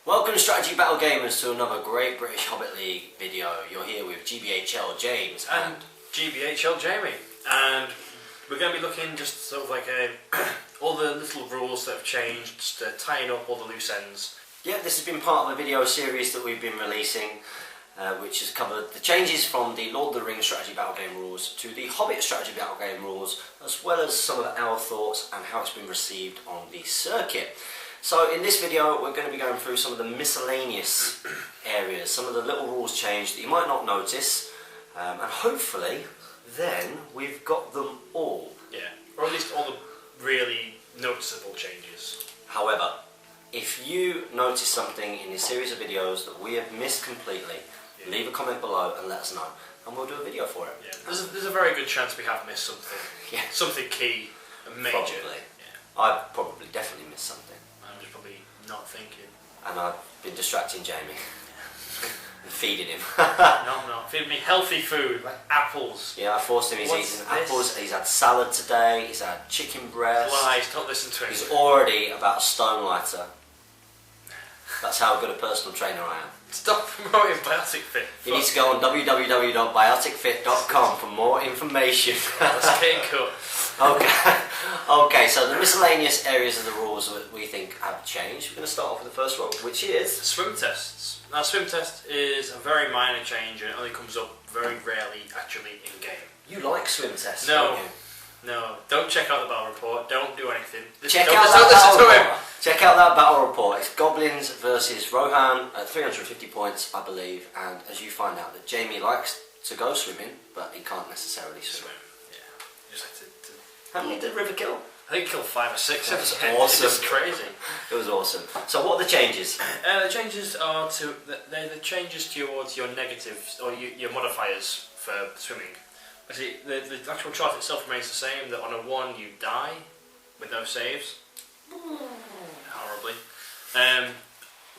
Welcome Strategy Battle Gamers to another great British Hobbit League video. You're here with GBHL James and GBHL Jamie, and we're going to be looking just sort of like all the little rules that have changed, just tying up all the loose ends. Yeah, this has been part of a video series that we've been releasing, which has covered the changes from the Lord of the Rings Strategy Battle Game rules to the Hobbit Strategy Battle Game rules, as well as some of our thoughts and how it's been received on the circuit. So in this video we're going to be going through some of the miscellaneous areas, some of the little rules changed that you might not notice, and hopefully then we've got them all. Yeah, or at least all the really noticeable changes. However, if you notice something in this series of videos that we have missed completely, leave a comment below and let us know, and we'll do a video for it. Yeah, there's a very good chance we have missed something. Yeah. Something key and major. Probably. Yeah. I've probably definitely missed something. I'm just probably not thinking. And I've been distracting Jamie. And feeding him. No. Feed me healthy food, like apples. Yeah, I forced him. He's eaten apples, he's had salad today, he's had chicken breast. Lies, don't listen to him. He's already about a stone lighter. That's how good a personal trainer I am. Stop promoting Biotic Fit. You need to go on www.bioticfit.com for more information. That's getting cut. Okay, so the miscellaneous areas of the rules that we think have changed. We're going to start off with the first rule, which is swim tests. Now, swim test is a very minor change and it only comes up very rarely actually in game. You like swim tests, no, don't you? No, don't check out the battle report, don't do anything. Check out that battle report. It's Goblins versus Rohan at 350 points, I believe, and as you find out that Jamie likes to go swimming, but he can't necessarily swim. Yeah, just like to How many did River kill? I think he killed 5 or 6. That was awesome. It was crazy. It was awesome. So what are the changes? The changes are they're the changes towards your negatives, or your modifiers for swimming. See, the actual chart itself remains the same, that on a 1 you die with no saves. Horribly.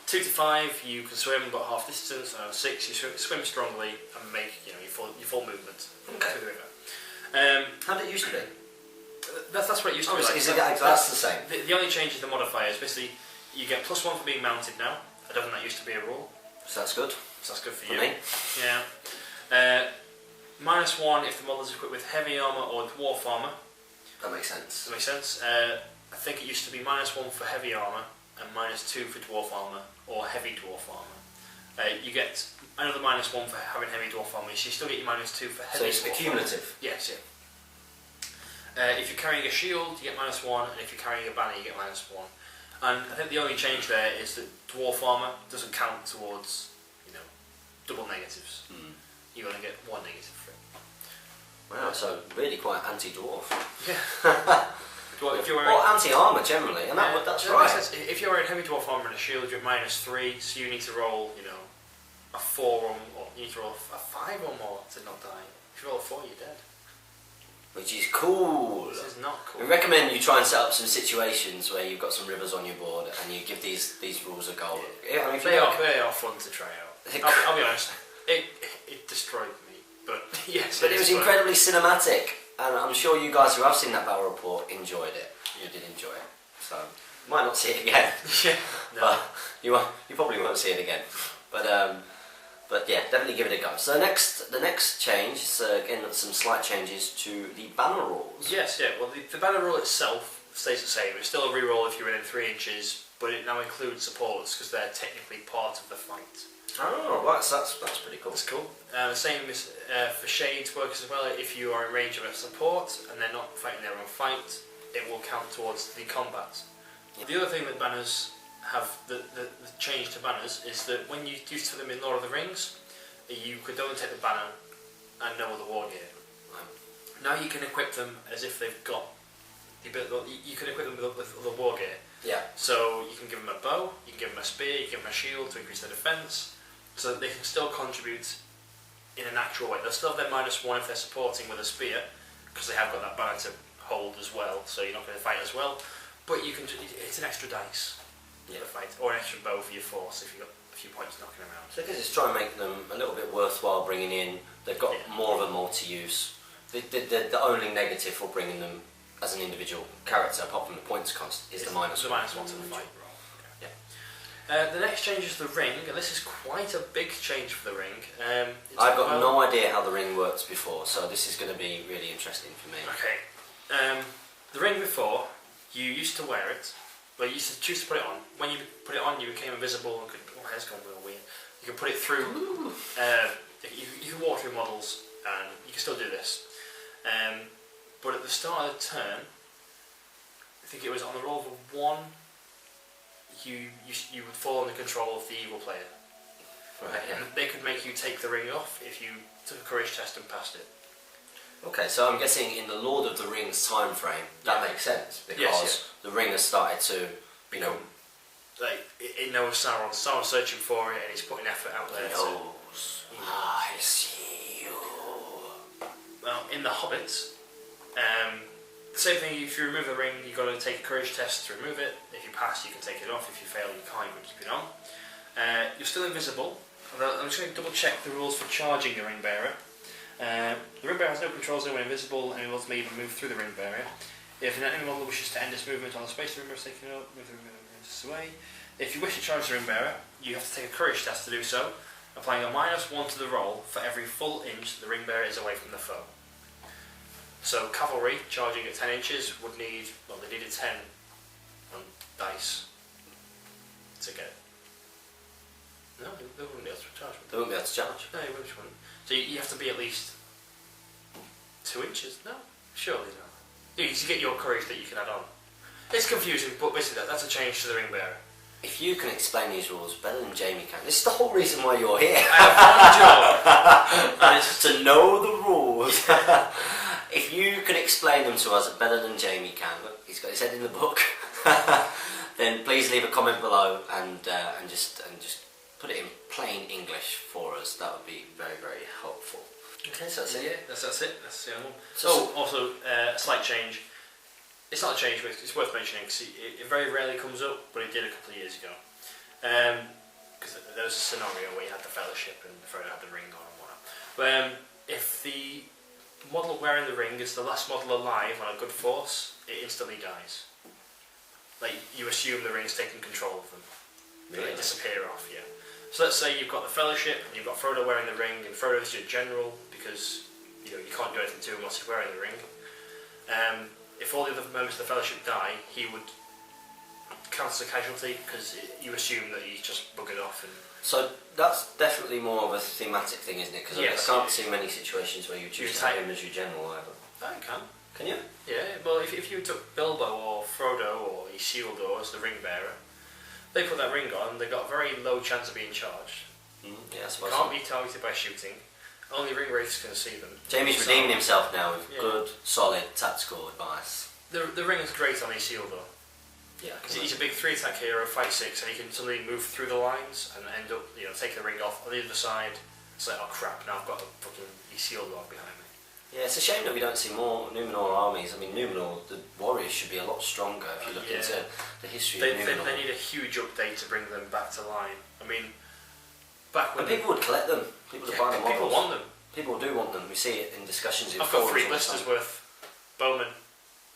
2 to 5 you can swim but half distance, and on 6 you swim strongly and make your full movement through the river. How did it used to be? That's what it used to be like. That's the same. The only change is the modifiers. Basically, you get +1 for being mounted now. I don't think that used to be a rule. So that's good. So that's good for you. Me. Yeah. -1 if the model is equipped with heavy armour or dwarf armour. That makes sense. That makes sense. I think it used to be -1 for heavy armour and -2 for dwarf armour or heavy dwarf armour. You get another -1 for having heavy dwarf armour, so you still get your -2 for heavy dwarf armour. So it's cumulative? Yes, yeah. If you're carrying a shield, you get -1, and if you're carrying a banner, you get -1. And I think the only change there is that dwarf armour doesn't count towards, double negatives. You only get 1 negative for it. Wow, so really quite anti-dwarf. Yeah. Well, or anti-armour generally, and that's right. If you're wearing heavy dwarf armour and a shield, you're -3, so you need to roll, a 4 or you need to roll a 5 or more to not die. If you roll a 4, you're dead. Which is cool. This is not cool. We recommend you try and set up some situations where you've got some rivers on your board and you give these rules a go. Yeah, I mean, they are fun to try out. I'll be honest, it destroyed me, but yes. But it was incredibly cinematic, and I'm sure you guys who have seen that battle report enjoyed it. You did enjoy it, so you might not see it again. Yeah, no. But you probably won't see it again. But yeah, definitely give it a go. So the next change is again some slight changes to the banner rules. Yes, yeah. Well, the banner rule itself stays the same. It's still a reroll if you're within 3 inches, but it now includes supports because they're technically part of the fight. Oh, well, that's pretty cool. That's cool. The same is for shades works as well. If you are in range of a support and they're not fighting their own fight, it will count towards the combat. Yep. The other thing that banners have, the change to banners, is that when you used to them in Lord of the Rings, you could only take the banner and no other war gear. Right. Now you can equip them as if they've got the ability. You can equip them with other war gear. Yeah. So you can give them a bow, you can give them a spear, you can give them a shield to increase their defence, so that they can still contribute in a natural way. They'll still have their -1 if they're supporting with a spear, because they have got that banner to hold as well, so you're not going to fight as well. But you can. It's an extra dice. Yeah. For the fight, or an extra bow for your force if you've got a few points knocking around. So I guess it's trying to make them a little bit worthwhile bringing in. They've got more of a multi-use. The only negative for bringing them as an individual character, apart from the points cost, is the -1. The -1 to the fight roll. Okay. The next change is the ring, and this is quite a big change for the ring. I've got no idea how the ring works before, so this is going to be really interesting for me. Okay. The ring before, you used to wear it, well, you used to choose to put it on. When you put it on, you became invisible and could... Oh, hair's gone real weird. You could put it through... you could walk through models, and you can still do this. But at the start of the turn, I think it was on the roll of a 1, you would fall under control of the evil player. Right, yeah. And they could make you take the ring off if you took a courage test and passed it. Okay, so I'm guessing in the Lord of the Rings time frame, that makes sense, because the ring has started to, you know... Like, it knows Sauron. Sauron's searching for it, and he's putting effort out there. I see you. Well, in the Hobbit, the same thing, if you remove the ring, you've got to take a courage test to remove it. If you pass, you can take it off. If you fail, you can't, you can keep it on. You're still invisible. I'm just going to double check the rules for charging the ring bearer. The ring bearer has no controls over when invisible, and enemies may even move through the ring bearer. If an enemy model wishes to end its movement on the space the ring bearer is taken up, move the ring bearer away. If you wish to charge the ring bearer, you have to take a courage test to do so, applying a -1 to the roll for every full inch the ring bearer is away from the foe. So cavalry charging at 10 inches would need, well, they needed 10 on dice to get. No, they wouldn't be able to charge. They wouldn't be able to charge. No, you wouldn't. So you have to be at least 2 inches. No, surely not. You need to get your courage that you can add on. It's confusing, but basically that's a change to the ring bearer. If you can explain these rules better than Jamie can, this is the whole reason why you're here. I have one job, and it's to know the rules. If you can explain them to us better than Jamie can, look, he's got his head in the book, then please leave a comment below and just put it in plain English for us. That would be very, very helpful. Okay, so that's it. Yeah, that's it. That's the other one. So also a slight change. It's not a change, but it's worth mentioning because it very rarely comes up, but it did a couple of years ago. Because there was a scenario where you had the Fellowship and the Frodo had the ring on and whatnot. If the model wearing the ring is the last model alive on a good force, it instantly dies. Like, you assume the ring's taking control of them. Really? They disappear off, yeah. So let's say you've got the Fellowship and you've got Frodo wearing the ring, and Frodo's your general because you can't do anything to him unless he's wearing the ring. If all the other members of the Fellowship die, he would count as a casualty because you assume that he's just buggered off. And so that's definitely more of a thematic thing, isn't it? Because I can't see many situations where you choose to have him as your general either. I can. Can you? Yeah, well, if you took Bilbo or Frodo or Isildur as the ring bearer, they put that ring on, they got a very low chance of being charged. Yeah, I suppose. Can't be targeted by shooting. Only ring wraiths can see them. Jamie's redeemed himself now with good, solid tactical advice. The ring is great on Isildur. Yeah, because he's a big 3-attack hero, fight 6, and he can suddenly move through the lines and end up, taking the ring off on the other side. It's like, oh crap! Now I've got a fucking Isildur behind me. Yeah, it's a shame that we don't see more Numenor armies. I mean, Numenor, the warriors should be a lot stronger if you look into the history of Numenor. They need a huge update to bring them back to line. I mean, back when... And people would collect them. People would buy them. People want them. People do want them. We see it in discussions. I've got 3 blisters worth. Bowman,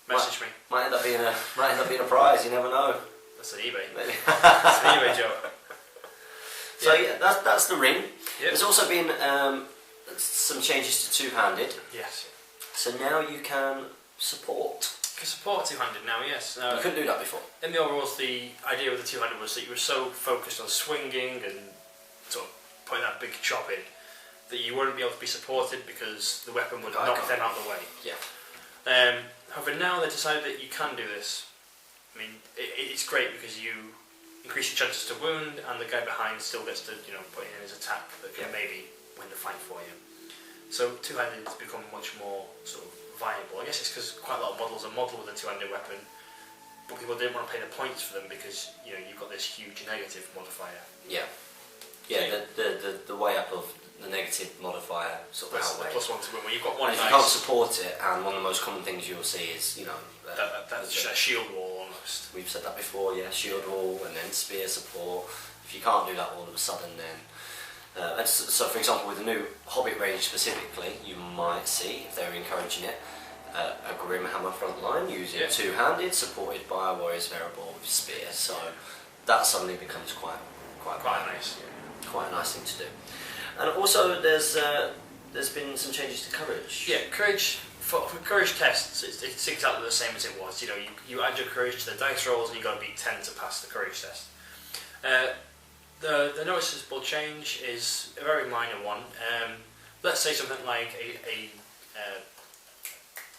message me. Might end up being a prize. You never know. That's an eBay. That's an eBay joke. So yeah, that's the ring. Yep. There's also been some changes to two-handed. Yes. So now you can support. You can support two-handed now, yes. You couldn't do that before. In the overalls, the idea with the two-handed was that you were so focused on swinging and sort of putting that big chop in that you wouldn't be able to be supported because the weapon would knock them out of the way. Yeah. However, now they decided that you can do this. I mean, it's great because you increase your chances to wound, and the guy behind still gets to put in his attack that can maybe win the fight for you. So two-handed has become much more sort of viable. I guess it's because quite a lot of models are modeled with a two-handed weapon, but people didn't want to pay the points for them because you've got this huge negative modifier. Yeah. Yeah. The way up of the negative modifier sort of outweighs. +1 to win. When you've got one and if dice, you can't support it, and one of the most common things you'll see is that's just a shield wall almost. We've said that before, yeah, shield wall and then spear support. If you can't do that all of a sudden, then so for example with the new Hobbit range specifically, you might see, if they're encouraging it, a Grimhammer front line using two-handed, supported by a warrior's variable with spear. So that suddenly becomes quite nice. Yeah. Quite a nice thing to do. And also, there's been some changes to courage. Yeah, courage. For courage tests, it's exactly the same as it was. You know, you add your courage to the dice rolls, and you've got to beat 10 to pass the courage test. The noticeable change is a very minor one. Let's say something like a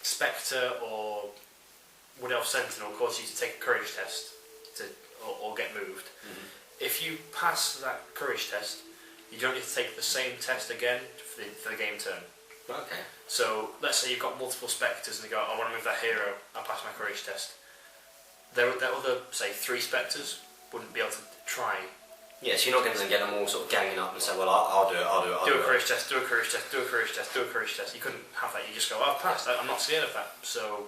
Spectre or Wood Elf Sentinel causes you to take a courage test or get moved. Mm-hmm. If you pass that courage test, you don't need to take the same test again for the game turn. Okay. So let's say you've got multiple Spectres and you go, I want to move that hero, I'll pass my courage test. Their other, say, 3 Spectres wouldn't be able to try. Yeah, so you're not going to get them all sort of ganging up and say, well, I'll do it. Do a courage test, do a courage test, do a courage test, do a courage test. You couldn't have that. You just go, I've passed. I'm not scared of that. So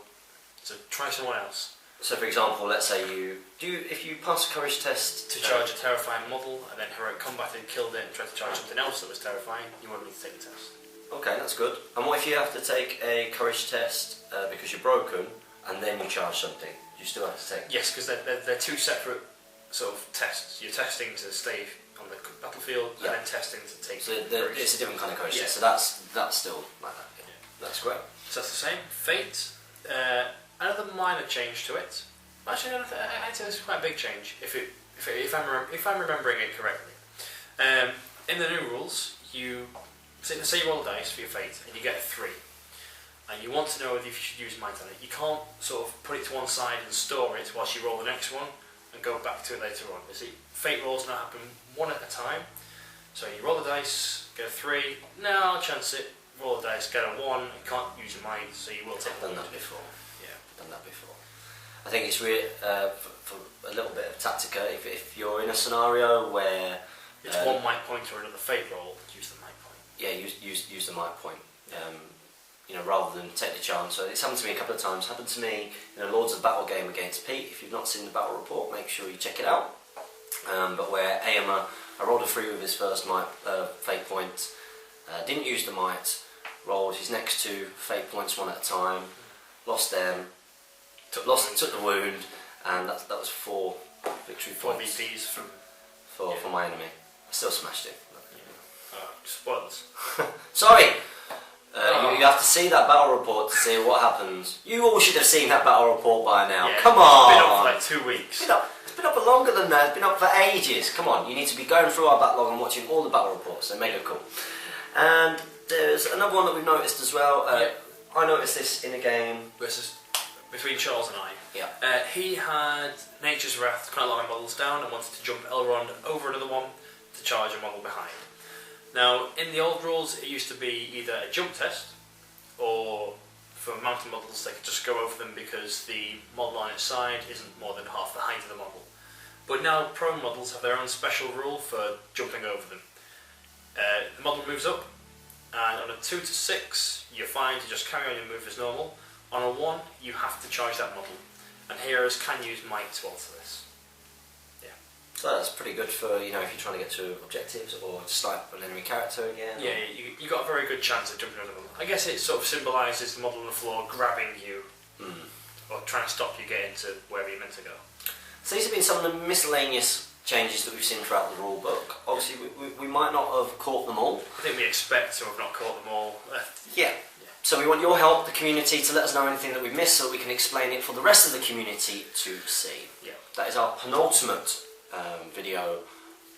try someone else. So, for example, let's say if you pass a courage test to charge a terrifying model, and then heroic combat and killed it and tried to charge something else that was terrifying, you won't need to take the test. Okay, that's good. And what if you have to take a courage test because you're broken, and then you charge something? Do you still have to take? Yes, because they're 2 separate sort of tests. You're testing to stay on the battlefield, and then testing to take. So it's a different kind of courage test. So that's still like that. Yeah. That's great. So that's the same. Fate. Another minor change to it. Actually, I'd say this is quite a big change if I'm remembering it correctly. In the new rules, say you roll a dice for your fate and you get a 3, and you want to know if you should use might on it. You can't sort of put it to one side and store it whilst you roll the next one and go back to it later on. You see, fate rolls now happen one at a time. So you roll the dice, get a 3. No, I'll chance it. Roll the dice, get a 1. You can't use your might, so you will take. I've done that before. Yeah, done that before. I think it's really for a little bit of tactica. If you're in a scenario where it's one might point or another fate roll, use the might point. Yeah, use the might point. You know, rather than take the chance. So it's happened to me a couple of times. Happened to me in a Lords of Battle game against Pete. If you've not seen the battle report, make sure you check it out. But where Aomer, I rolled a 3 with his first might fate point. Didn't use the might. Rolled his next 2 fate points one at a time. Lost them. Took the wound, and that was 4 victory points. 4 VPs for my enemy. I still smashed him. Spoilers. Sorry. You have to see that battle report to see what happens. You all should have seen that battle report by now. Yeah, Come on! It's been up for like 2 weeks. It's been up for longer than that. It's been up for ages. Come on, you need to be going through our backlog and watching all the battle reports. They're mega cool. And there's another one that we've noticed as well. I noticed this in a game. Between Charles and I. Yeah. He had Nature's Wrath, kind of lock my models down, and wanted to jump Elrond over another one to charge a model behind. Now, in the old rules, it used to be either a jump test, or for mountain models, they could just go over them because the model on its side isn't more than half the height of the model. But now, prone models have their own special rule for jumping over them. The model moves up, and on a 2 to 6, you're fine to just carry on your move as normal. On a 1, you have to charge that model, and heroes can use might to alter this. Yeah. So that's pretty good for, you know, if you're trying to get to objectives or to snipe an enemy character again. Yeah, you got a very good chance of jumping over them. I guess it sort of symbolises the model on the floor grabbing you, or trying to stop you getting to wherever you're meant to go. So these have been some of the miscellaneous changes that we've seen throughout the rule book. Obviously, we might not have caught them all. I think we expect to have not caught them all. Yeah. So we want your help, the community, to let us know anything that we've missed so that we can explain it for the rest of the community to see. Yeah. That is our penultimate video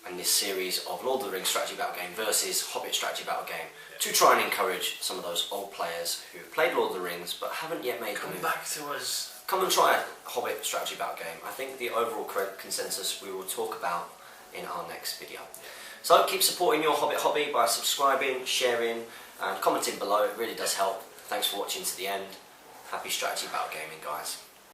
in this series of Lord of the Rings strategy battle game versus Hobbit strategy battle game, to try and encourage some of those old players who played Lord of the Rings but haven't yet made Come back to us. Come and try a Hobbit strategy battle game. I think the overall consensus we will talk about in our next video. So keep supporting your Hobbit hobby by subscribing, sharing and commenting below. It really does help. Thanks for watching to the end. Happy strategy battle gaming, guys.